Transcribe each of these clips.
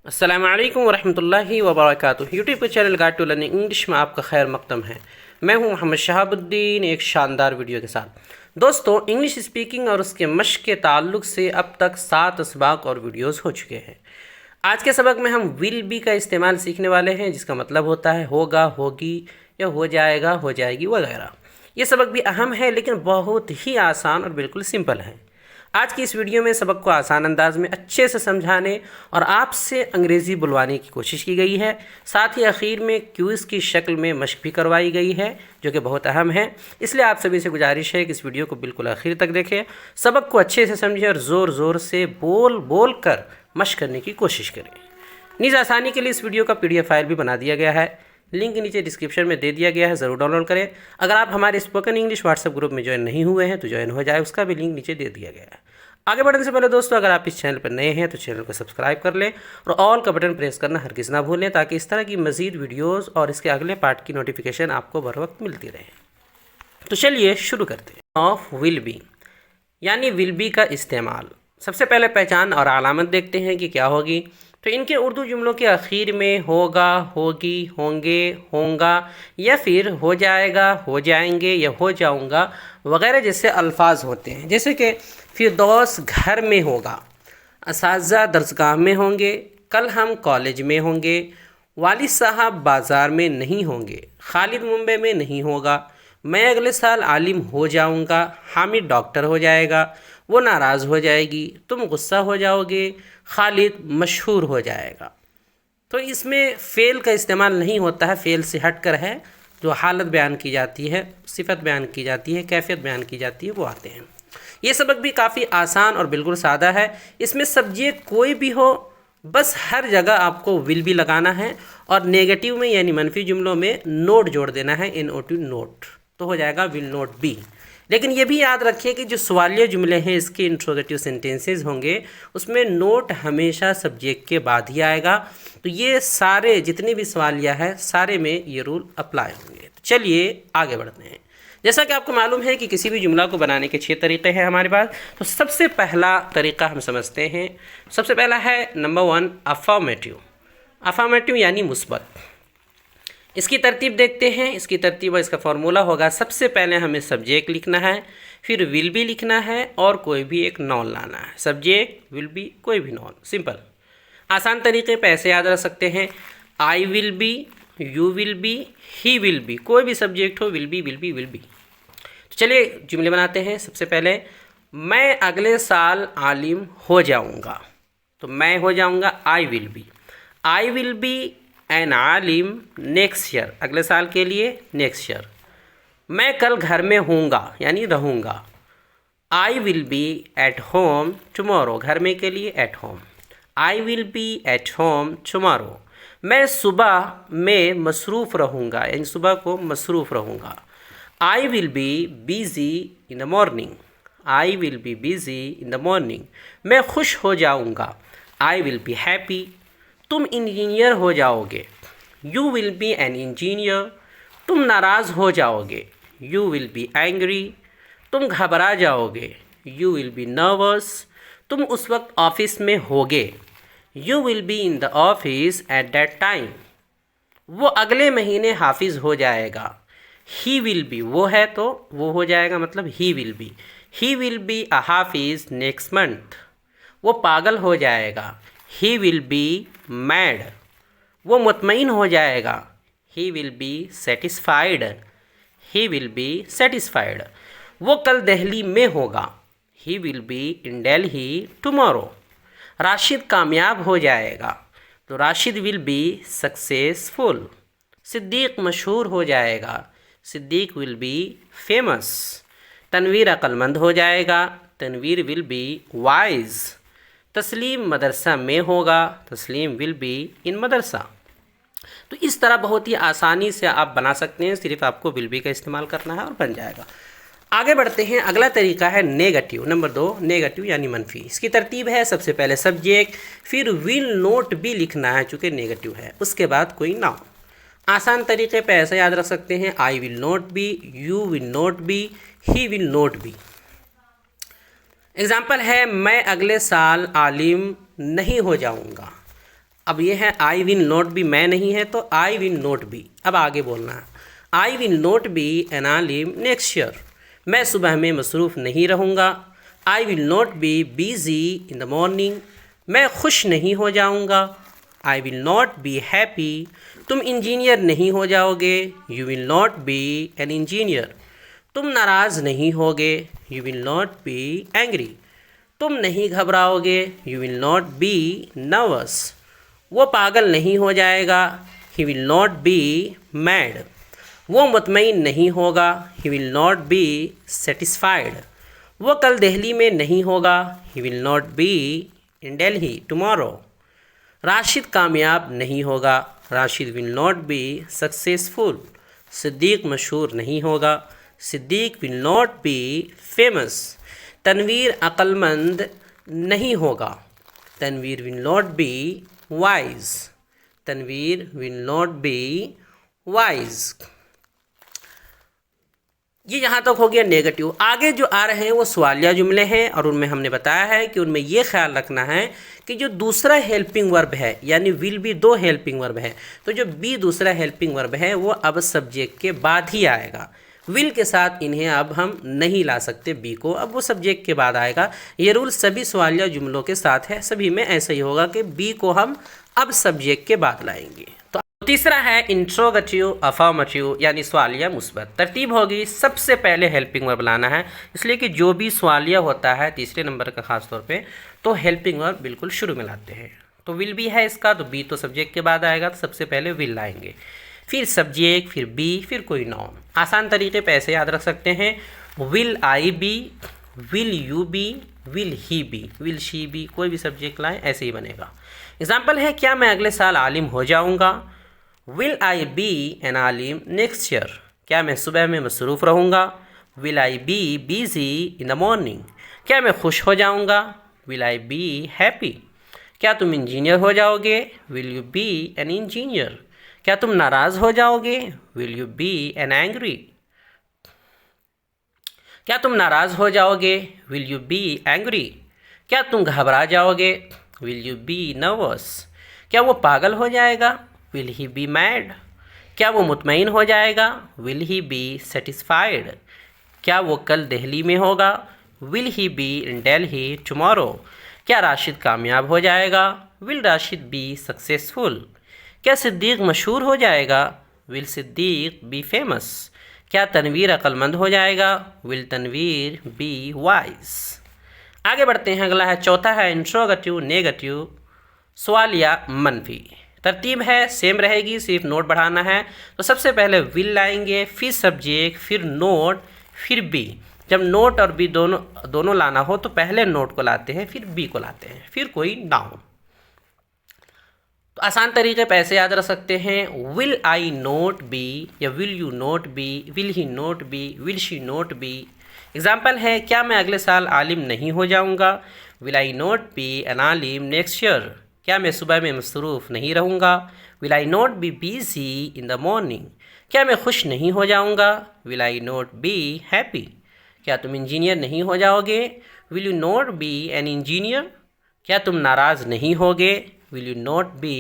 अस्सलामु अलैकुम वरहमतुल्लाहि वबरकातुहू। यूट्यूब के channel guide to learning English में आपका खैर मकदम है। मैं हूं मोहम्मद शहाबुद्दीन, एक शानदार वीडियो के साथ। दोस्तों, इंग्लिश स्पीकिंग और उसके मश्क के ताल्लुक से अब तक 7 असबाक और वीडियोस हो चुके हैं। आज के सबक में हम विल बी का इस्तेमाल सीखने वाले हैं, जिसका मतलब होता है होगा, होगी या हो जाएगा, हो जाएगी वगैरह। ये सबक भी अहम है लेकिन बहुत ही आसान और बिल्कुल सिंपल है। आज की इस वीडियो में सबक को आसान अंदाज में अच्छे से समझाने और आपसे अंग्रेज़ी बुलवाने की कोशिश की गई है। साथ ही आखिर में क्विज़ की शक्ल में मशक भी करवाई गई है, जो कि बहुत अहम है। इसलिए आप सभी से गुजारिश है कि इस वीडियो को बिल्कुल आखिर तक देखें, सबक को अच्छे से समझें और ज़ोर ज़ोर से बोल बोल कर मशक करने की कोशिश करें। नीज़ आसानी के लिए इस वीडियो का PDF फाइल भी बना दिया गया है, लिंक नीचे डिस्क्रिप्शन में दे दिया गया है, ज़रूर डाउनलोड करें। अगर आप हमारे स्पोकन इंग्लिश व्हाट्सएप ग्रुप में ज्वाइन नहीं हुए हैं तो ज्वाइन हो जाए, उसका भी लिंक नीचे दे दिया गया है। आगे बढ़ने से पहले दोस्तों, अगर आप इस चैनल पर नए हैं तो चैनल को सब्सक्राइब कर लें और ऑल का बटन प्रेस करना हरगिज़ ना भूलें, ताकि इस तरह की मज़ीद वीडियोज़ और इसके अगले पार्ट की नोटिफिकेशन आपको बर वक्त मिलती रहे। तो चलिए शुरू करते हैं। ऑफ विल बी यानी विल बी का इस्तेमाल। सबसे पहले पहचान और अलामत देखते हैं कि क्या होगी। तो इनके उर्दू जुमलों के आखिर में होगा, होगी, होंगे, होंगा या फिर हो जाएगा, हो जाएंगे या हो जाऊंगा वगैरह जैसे अल्फाज होते हैं। जैसे कि फिरदौस घर में होगा, असातिज़ा दरसगाह में होंगे, कल हम कॉलेज में होंगे, वालिद साहब बाज़ार में नहीं होंगे, खालिद मुंबई में नहीं होगा, मैं अगले साल आलिम हो जाऊंगा, हामिद डॉक्टर हो जाएगा, वो नाराज़ हो जाएगी, तुम गुस्सा हो जाओगे, खालिद मशहूर हो जाएगा। तो इसमें फ़ेल का इस्तेमाल नहीं होता है, फ़ेल से हट कर है जो हालत बयान की जाती है, सिफत बयान की जाती है, कैफियत बयान की जाती है, वो आते हैं। ये सबक भी काफ़ी आसान और बिल्कुल सादा है। इसमें सब्जेक्ट कोई भी हो, बस हर जगह आपको विल भी लगाना है और नेगेटिव में यानी मनफी जुमलों में नोट जोड़ देना है, NOT नोट, तो हो जाएगा विल नोट बी। लेकिन ये भी याद रखिए कि जो सवालिया जुमले हैं, इसके इंट्रोगेटिव सेंटेंसेस होंगे, उसमें नोट हमेशा सब्जेक्ट के बाद ही आएगा। तो ये सारे जितने भी सवालिया है, सारे में ये रूल अप्लाई होंगे। तो चलिए आगे बढ़ते हैं। जैसा कि आपको मालूम है कि किसी भी जुमला को बनाने के 6 तरीक़े हैं हमारे पास। तो सबसे पहला तरीक़ा हम समझते हैं। सबसे पहला है नंबर 1 अफर्मेटिव। अफर्मेटिव यानी मुस्बत। इसकी तरतीब देखते हैं। इसकी तरतीब और इसका फार्मूला होगा, सबसे पहले हमें सब्जेक्ट लिखना है, फिर विल बी लिखना है और कोई भी एक नॉन लाना है। सब्जेक्ट, विल बी, कोई भी नॉन। सिंपल आसान तरीके पे ऐसे याद रख सकते हैं। I will B, you will be, he will B, कोई भी सब्जेक्ट हो, will be, will be, will be. तो चलिए जुमले बनाते हैं। सबसे पहले, मैं अगले साल आलिम हो जाऊंगा। तो मैं हो जाऊंगा, I will be. I will be an आलिम नेक्स्ट ईयर, अगले साल के लिए नेक्स्ट ईयर। मैं कल घर में होऊंगा यानी रहूँगा। I will B at home tomorrow, घर में के लिए at home. I will B at home tomorrow. मैं सुबह में मसरूफ़ रहूँगा यानी सुबह को मसरूफ़ रहूँगा। I will B busy in the morning. I will B busy in the morning. मैं खुश हो जाऊँगा। I will B happy. तुम इंजीनियर हो जाओगे। You will be an engineer. तुम नाराज़ हो जाओगे। You will be angry. तुम घबरा जाओगे। You will be nervous. तुम उस वक्त ऑफिस में होगे। You will be in the office at that time. वो अगले महीने हाफिज़ हो जाएगा। ही विल बी, वो है तो वो हो जाएगा, मतलब he will be. He will be a hafiz next month. वो पागल हो जाएगा। He will be mad. वो मुतमईन हो जाएगा। He will be satisfied. He will be satisfied. वो कल दिल्ली में होगा। He will be in Delhi tomorrow. Rashid कामयाब हो जाएगा। तो Rashid will be successful. Siddique मशहूर हो जाएगा। Siddiq will be famous. Tanveer अक्लमंद हो जाएगा। Tanveer will be wise. तस्लीम मदरसा में होगा। तस्लीम विल बी इन मदरसा। तो इस तरह बहुत ही आसानी से आप बना सकते हैं, सिर्फ आपको विल बी का इस्तेमाल करना है और बन जाएगा। आगे बढ़ते हैं। अगला तरीका है नेगेटिव। नंबर 2 नेगेटिव यानी मनफी। इसकी तरतीब है, सबसे पहले सब्जेक्ट, फिर विल नोट भी लिखना है चूँकि नेगेटिव है, उसके बाद कोई नाउन। आसान तरीके पे ऐसे याद रख सकते हैं, I will not be, you will not be, he will not be. Example है, मैं अगले साल आलिम नहीं हो जाऊंगा। अब ये है आई विल नॉट बी, मैं नहीं है तो आई विल नॉट बी। अब आगे बोलना है, I will not be an आलिम नेक्स्ट ईयर, मैं सुबह में मसरूफ़ नहीं रहूँगा। I will not be busy in the morning, मैं खुश नहीं हो जाऊँगा। I will not be happy, तुम इंजीनियर नहीं हो जाओगे। You will not be an engineer, तुम नाराज़ नहीं होगे। You will not be angry, तुम नहीं घबराओगे। You will not be nervous, वो पागल नहीं हो जाएगा। He will not be mad, वो मुतमईन नहीं होगा। He will not be satisfied, वो कल दिल्ली में नहीं होगा। He will not be in Delhi tomorrow. Rashid कामयाब नहीं होगा। Rashid will not be successful. Siddique मशहूर नहीं होगा। Siddiq will not be famous. Tanveer अक्लमंद नहीं होगा। Tanveer will not be wise. Tanveer will not be wise. ये यहाँ तक हो गया नेगेटिव। आगे जो आ रहे हैं वो सवालिया जुमले हैं और उनमें हमने बताया है कि उनमें ये ख्याल रखना है कि जो दूसरा हेल्पिंग वर्ब है, यानी विल बी दो हेल्पिंग वर्ब है, तो जो बी दूसरा हेल्पिंग वर्ब है वो अब सब्जेक्ट के बाद ही आएगा। विल के साथ इन्हें अब हम नहीं ला सकते बी को, अब वो सब्जेक्ट के बाद आएगा। ये रूल सभी सवालिया जुमलों के साथ है, सभी में ऐसा ही होगा कि बी को हम अब सब्जेक्ट के बाद लाएंगे। तो तीसरा है इंट्रोगेटिव अफर्मेटिव यानी सवालिया मुस्बत। तरतीब होगी, सबसे पहले हेल्पिंग वर्ब लाना है, इसलिए कि जो भी सवालिया होता है तीसरे नंबर का खास तौर पे, तो हेल्पिंग वर्ब बिल्कुल शुरू में लाते हैं। तो विल भी है इसका, तो बी तो सब्जेक्ट के बाद आएगा, तो सबसे पहले विल लाएंगे, फिर सब्जेक्ट, फिर बी, फिर कोई नाउन। आसान तरीके पे ऐसे याद रख सकते हैं, will I be, will you be, will he be, will she be, कोई भी सब्जेक्ट लाएं ऐसे ही बनेगा। एग्जाम्पल है, क्या मैं अगले साल आलिम हो जाऊंगा। विल आई बी एन आलिम नेक्स्ट ईयर, क्या मैं सुबह में मसरूफ़ रहूँगा। Will I B busy in the morning, क्या मैं खुश हो जाऊँगा। विल आई बी हैप्पी, क्या तुम इंजीनियर हो जाओगे। Will you be an engineer, क्या तुम नाराज़ हो जाओगे। Will you be an angry, क्या तुम नाराज़ हो जाओगे। विल यू बी एंग्री, क्या तुम घबरा जाओगे। विल यू बी नर्वस, क्या वो पागल हो जाएगा। विल ही बी मैड, क्या वो मुतमईन हो जाएगा। विल ही बी सेटिस्फाइड, क्या वो कल दिल्ली में होगा। Will he be in Delhi tomorrow, क्या राशिद कामयाब हो जाएगा। विल राशिद बी सक्सेसफुल, क्या सिद्दीक मशहूर हो जाएगा। विल सिद्दीक बी फेमस, क्या तनवीर अक्लमंद हो जाएगा। Will Tanveer be wise. आगे बढ़ते हैं, अगला है चौथा है इंट्रोगेटिव नेगेटिव सवालिया मनफी। तरतीब है सेम रहेगी, सिर्फ नोट बढ़ाना है। तो सबसे पहले विल लाएंगे, फिर सब्जेक्ट, फिर नोट, फिर बी। जब नोट और बी दोनों लाना हो तो पहले नोट को लाते हैं, फिर बी को लाते हैं, फिर कोई नाउन। तो आसान तरीके पे ऐसे याद रख सकते हैं, विल आई नोट बी या will you not be, will he not be, will she not be. Example है, क्या मैं अगले साल आलिम नहीं हो जाऊंगा। Will I not be an आलिम नेक्स्ट ईयर, क्या मैं सुबह में मसरूफ़ नहीं रहूँगा। Will I not be busy in the morning, क्या मैं खुश नहीं हो जाऊँगा। Will I not be happy, क्या तुम इंजीनियर नहीं हो जाओगे। Will you not be an engineer, क्या तुम नाराज़ नहीं होगे। Will you not be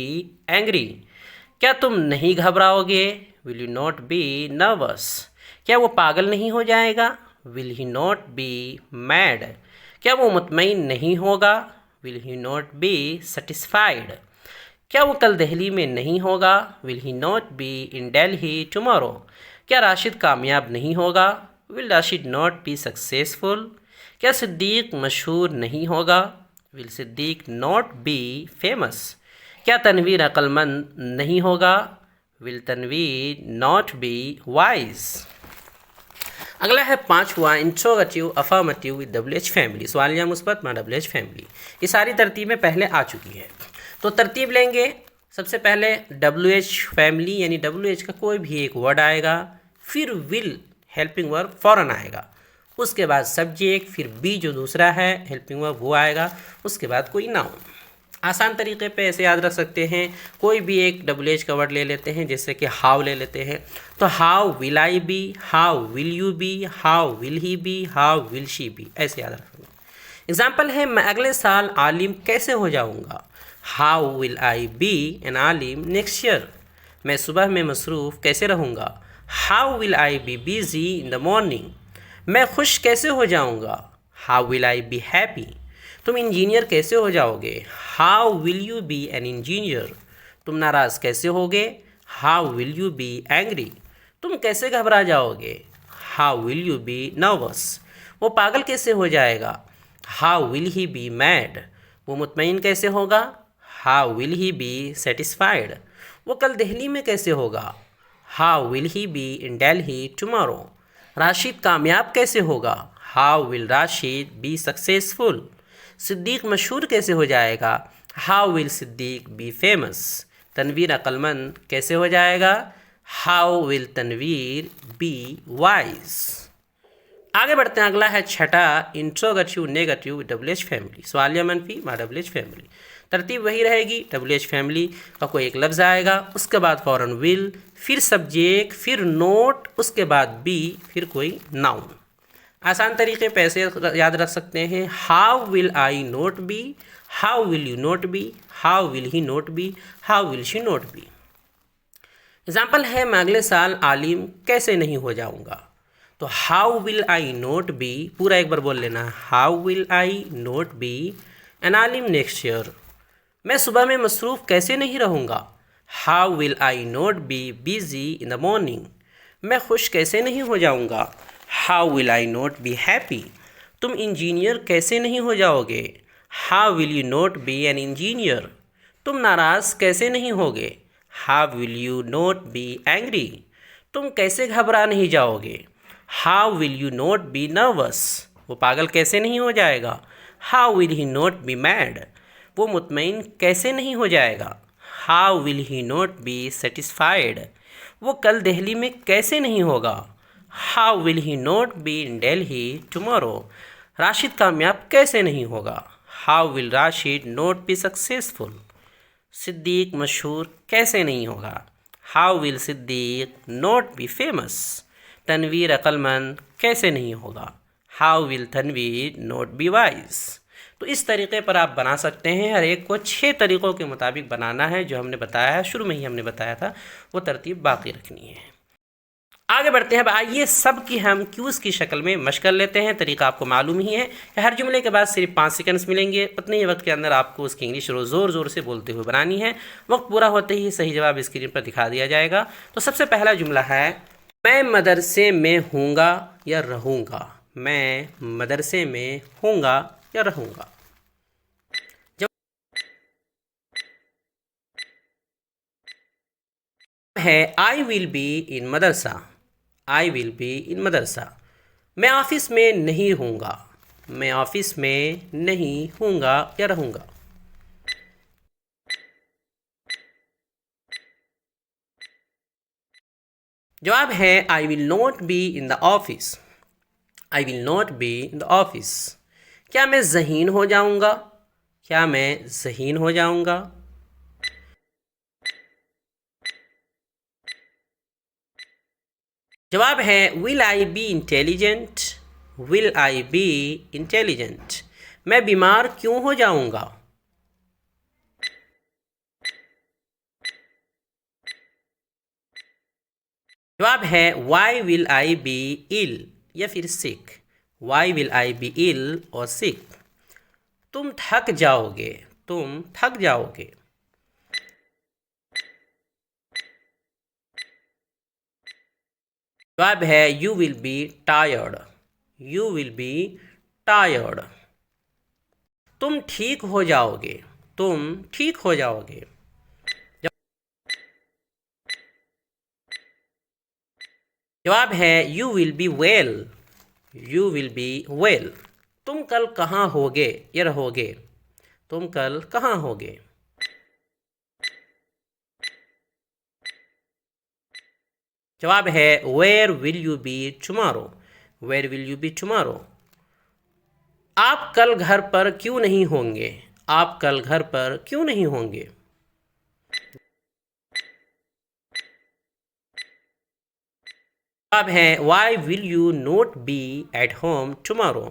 angry, क्या तुम नहीं घबराओगे। Will you not be nervous, क्या वो पागल नहीं हो जाएगा। Will he not be mad, क्या वो मुतमईन नहीं होगा। Will he not be satisfied, क्या वो कल दिल्ली में नहीं होगा। Will he not be in Delhi tomorrow, क्या राशिद कामयाब नहीं होगा। Will Rashid not be successful, क्या सिद्दीक मशहूर नहीं होगा। Will Siddique not be famous, क्या तनवीर अक्लमंद नहीं होगा। Will Tanveer not be wise. अगला है पांचवा interrogative affirmative with WH family, सवालिया मुस्बत में WH फैमिली। ये सारी तरतीबें पहले आ चुकी है, तो तरतीब लेंगे। सबसे पहले WH फैमिली यानी WH का कोई भी एक वर्ड आएगा, फिर विल हेल्पिंग वर्ब फ़ौरन आएगा, उसके बाद सब्जेक्ट, फिर बी जो दूसरा है हेल्पिंग वर्ब वो आएगा, उसके बाद कोई नाउन। आसान तरीके पे ऐसे याद रख सकते हैं, कोई भी एक WH का वर्ड ले लेते हैं, जैसे कि हाउ ले लेते हैं, तो how will I be, how will you be, how will he be, how will she be, ऐसे याद रखेंगे। एग्जाम्पल है, मैं अगले साल आलिम कैसे हो जाऊंगा। How will I be an आलिम नेक्स्ट ईयर। मैं सुबह में मसरूफ़ कैसे रहूँगा। How will I be busy in the morning. मैं खुश कैसे हो जाऊँगा। How will I be happy. तुम इंजीनियर कैसे हो जाओगे। How will you be an engineer. तुम नाराज़ कैसे होगे। How will you be angry. तुम कैसे घबरा जाओगे। How will you be nervous. वो पागल कैसे हो जाएगा। How will he be mad. वो मुतमईन कैसे होगा। How will he be satisfied. वो कल दिल्ली में कैसे होगा। How will he be in Delhi tomorrow. Rashid कामयाब कैसे होगा। How will Rashid be successful. Siddique मशहूर कैसे हो जाएगा। How will Siddiq be famous. Tanveer अक्लमंद कैसे हो जाएगा। How will Tanveer be wise. आगे बढ़ते हैं, अगला है छठा interrogative negative double H family. सवालिया मनफी मा डबल एच फैमिली। तरतीब वही रहेगी, डबल एच फैमिली का कोई एक लफ्ज़ आएगा, उसके बाद फ़ौरन विल, फिर सब्जेक्ट, फिर नोट, उसके बाद बी, फिर कोई नाउन। आसान तरीके पे ऐसे याद रख सकते हैं। How will I not be. How will you not be. How will he not be. How will she not be. Example है, मैं अगले साल आलिम कैसे नहीं हो जाऊंगा। तो how will I not be, पूरा एक बार बोल लेना, how will I not be an आलिम नेक्स्ट ईयर। मैं सुबह में मसरूफ़ कैसे नहीं रहूँगा। How will I not be busy in the morning. मैं खुश कैसे नहीं हो जाऊँगा। How will I not be happy. तुम इंजीनियर कैसे नहीं हो जाओगे। How will you not be an engineer. तुम नाराज़ कैसे नहीं होगे। How will you not be angry. तुम कैसे घबरा नहीं जाओगे। How will you not be nervous. वो पागल कैसे नहीं हो जाएगा। How will he not be mad. वो मुतमईन कैसे नहीं हो जाएगा। How will he not be satisfied. वो कल दिल्ली में कैसे नहीं होगा। How will he not be in Delhi tomorrow. Rashid कामयाब कैसे नहीं होगा। How will Rashid not be successful. Siddique मशहूर कैसे नहीं होगा। How will Siddiq not be famous. Tanveer अक्लमंद कैसे नहीं होगा। How will Tanveer not be wise. तो इस तरीके पर आप बना सकते हैं। हर एक को 6 तरीक़ों के मुताबिक बनाना है, जो हमने बताया है, शुरू में ही हमने बताया था, वो तरतीब बाकी रखनी है। आगे बढ़ते हैं। अब आइए सब की हम क्यूज़ की शक्ल में मशक कर लेते हैं। तरीका आपको मालूम ही है, हर जुमले के बाद सिर्फ 5 सेकंड्स मिलेंगे। उतने ही वक्त के अंदर आपको उसकी इंग्लिश ज़ोर ज़ोर से बोलते हुए बनानी है। वक्त पूरा होते ही सही जवाब स्क्रीन पर दिखा दिया जाएगा। तो सबसे पहला जुमला है, मैं मदरसे में हूँगा या रहूँगा। मैं मदरसे में हूँगा या रहूँगा। है I will be in madrasa. I will be in madrasa. मैं ऑफिस में नहीं हूँगा। मैं ऑफिस में नहीं हूँगा या रहूँगा। जवाब है I will not be in the office. I will not be in the office. क्या मैं ज़हीन हो जाऊँगा। क्या मैं ज़हीन हो जाऊँगा। जवाब है will I be intelligent. Will I be intelligent. मैं बीमार क्यों हो जाऊँगा। जवाब है why will I be ill या फिर sick. Why will I be ill और सिक। तुम थक जाओगे। तुम थक जाओगे। जवाब है you will be tired. You will be tired. तुम ठीक हो जाओगे। तुम ठीक हो जाओगे। जवाब है you will be well. You will be well. तुम कल कहाँ होगे या रहोगे। तुम कल कहाँ होगे। जवाब है where will you be tomorrow. Where will you be tomorrow. आप कल घर पर क्यों नहीं होंगे। आप कल घर पर क्यों नहीं होंगे। जवाब है why will you not be at home tomorrow.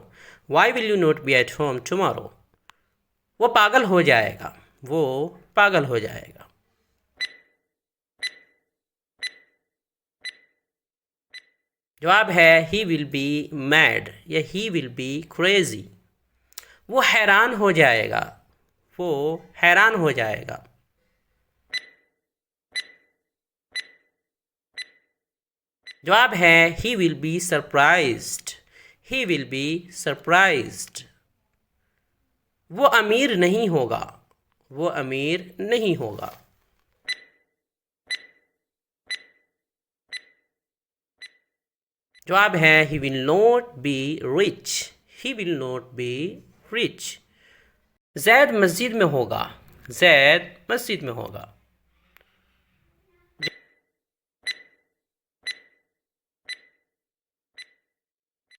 Why will you not be at home tomorrow. वो पागल हो जाएगा। वो पागल हो जाएगा। जवाब है ही विल बी मैड या ही विल बी क्रेजी। वो हैरान हो जाएगा, वो हैरान हो जाएगा। जवाब है ही will be surprised, he will be surprised. वो अमीर नहीं होगा, वो अमीर नहीं होगा। जवाब है ही will not be rich, he will not be rich. Zaid मस्जिद में होगा, जैद मस्जिद में होगा।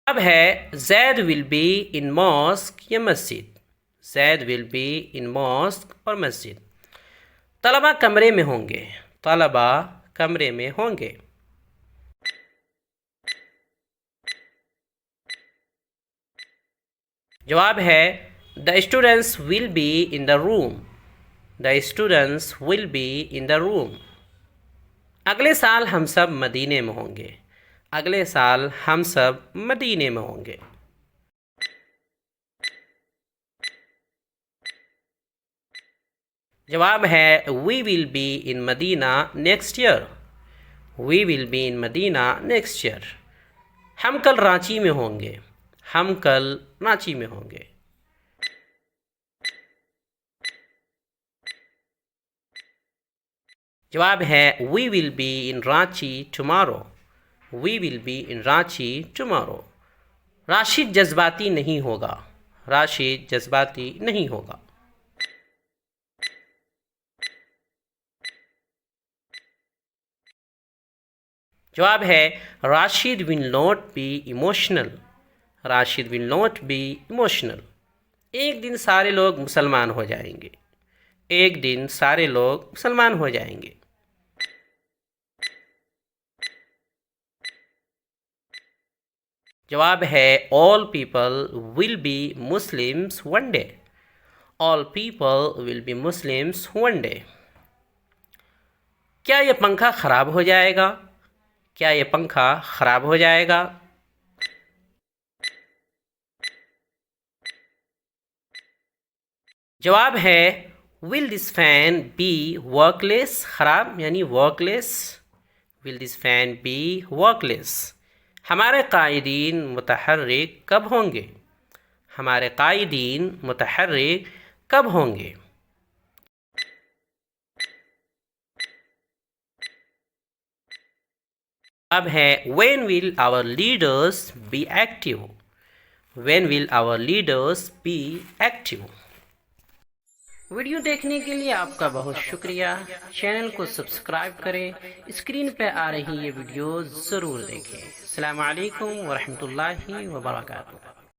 अब है Zaid will be in mask या मस्जिद, Zaid will be in mask और मस्जिद। तलबा कमरे में होंगे, तलबा कमरे में होंगे। जवाब है the students will be in the room, the students will be in the room. अगले साल हम सब मदीने में होंगे, अगले साल हम सब मदीने में होंगे। जवाब है we will be in Madina next year, we will be in Madina next year. हम कल रांची में होंगे, हम कल रांची में होंगे। जवाब है we will be in Ranchi tomorrow, we will be in Ranchi tomorrow. Rashid जज्बाती नहीं होगा, राशिद जज्बाती नहीं होगा। जवाब है Rashid will not be emotional, Rashid will not be emotional. एक दिन सारे लोग मुसलमान हो जाएंगे, एक दिन सारे लोग मुसलमान हो जाएंगे। जवाब है all people will be Muslims one day, all people will be Muslims one day. क्या ये पंखा ख़राब हो जाएगा, क्या ये पंखा ख़राब हो जाएगा। जवाब है विल दिस फैन बी वर्कलेस, ख़राब यानी वर्कलेस, विल दिस फैन बी वर्कलेस। हमारे कायदीन मुतहर्रिक कब होंगे, हमारे कायदीन मुतहर्रिक कब होंगे। अब है when will our leaders be active, when will our leaders be active। Video देखने के लिए आपका बहुत शुक्रिया। चैनल को सब्सक्राइब करें, स्क्रीन पर आ रही ये वीडियो ज़रूर देखें। अस्सलामु अलैकुम व रहमतुल्लाहि व बरकातुहू।